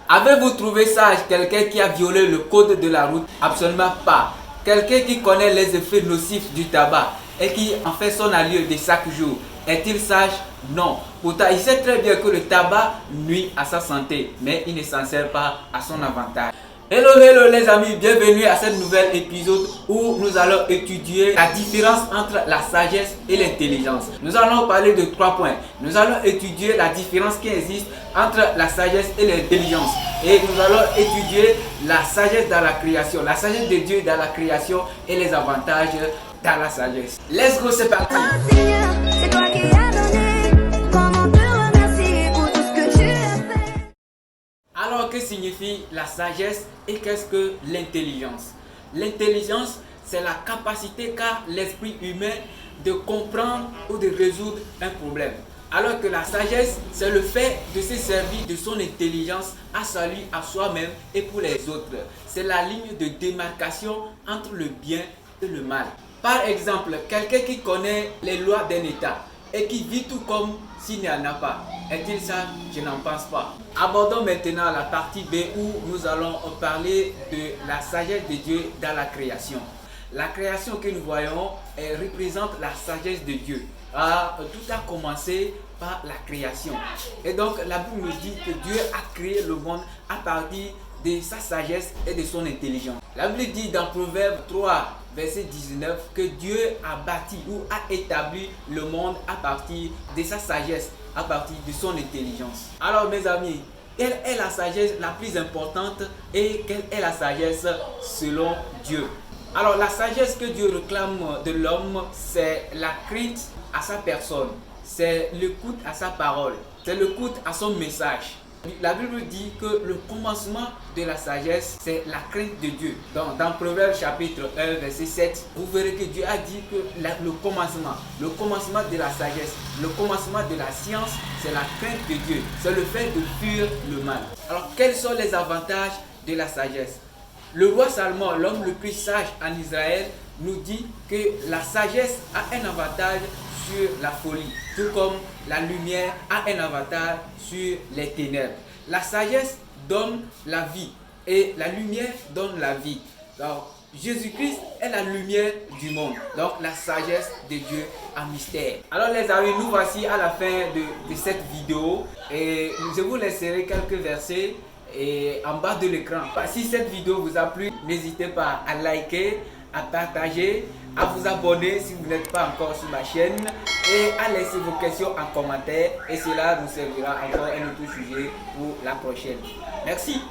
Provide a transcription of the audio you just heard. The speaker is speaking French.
Avez-vous trouvé sage quelqu'un qui a violé le code de la route? Absolument pas. Quelqu'un qui connaît les effets nocifs du tabac et qui en fait son allié de chaque jour, est-il sage? Non. Pourtant, il sait très bien que le tabac nuit à sa santé, mais il ne s'en sert pas à son avantage. Hello les amis, bienvenue à ce nouvel épisode où nous allons étudier la différence entre la sagesse et l'intelligence. Nous allons parler de 3 points. Nous allons étudier la différence qui existe entre la sagesse et l'intelligence. Et nous allons étudier la sagesse dans la création, la sagesse de Dieu dans la création et les avantages dans la sagesse. Let's go, c'est parti! Alors, que signifie la sagesse et qu'est-ce que l'intelligence? L'intelligence, c'est la capacité qu'a l'esprit humain de comprendre ou de résoudre un problème. Alors que la sagesse, c'est le fait de se servir de son intelligence à salut à soi-même et pour les autres. C'est la ligne de démarcation entre le bien et le mal. Par exemple, quelqu'un qui connaît les lois d'un État et qui vit tout comme s'il n'y en a pas. Est-il sage? Je n'en pense pas. Abordons maintenant la partie B où nous allons parler de la sagesse de Dieu dans la création. La création que nous voyons représente la sagesse de Dieu. Tout a commencé par la création. Et donc la Bible nous dit que Dieu a créé le monde à partir de sa sagesse et de son intelligence. La Bible dit dans Proverbe 3, verset 19, que Dieu a bâti ou a établi le monde à partir de sa sagesse, à partir de son intelligence. Alors mes amis, quelle est la sagesse la plus importante et quelle est la sagesse selon Dieu? Alors la sagesse que Dieu réclame de l'homme, c'est la crainte à sa personne, c'est l'écoute à sa parole, c'est l'écoute à son message. La Bible dit que le commencement de la sagesse, c'est la crainte de Dieu. Dans Proverbe chapitre 1, verset 7, vous verrez que Dieu a dit que le commencement de la sagesse, le commencement de la science, c'est la crainte de Dieu. C'est le fait de fuir le mal. Alors, quels sont les avantages de la sagesse? Le roi Salomon, l'homme le plus sage en Israël, nous dit que la sagesse a un avantage sur la folie, tout comme la lumière a un avantage sur les ténèbres. La sagesse donne la vie et la lumière donne la vie. Donc, Jésus-Christ est la lumière du monde. Donc, la sagesse de Dieu en mystère. Alors les amis, nous voici à la fin de cette vidéo et je vous laisserai quelques versets en bas de l'écran. Si cette vidéo vous a plu, n'hésitez pas à liker, à partager, à vous abonner si vous n'êtes pas encore sur ma chaîne et à laisser vos questions en commentaire et cela nous servira encore un autre sujet pour la prochaine. Merci.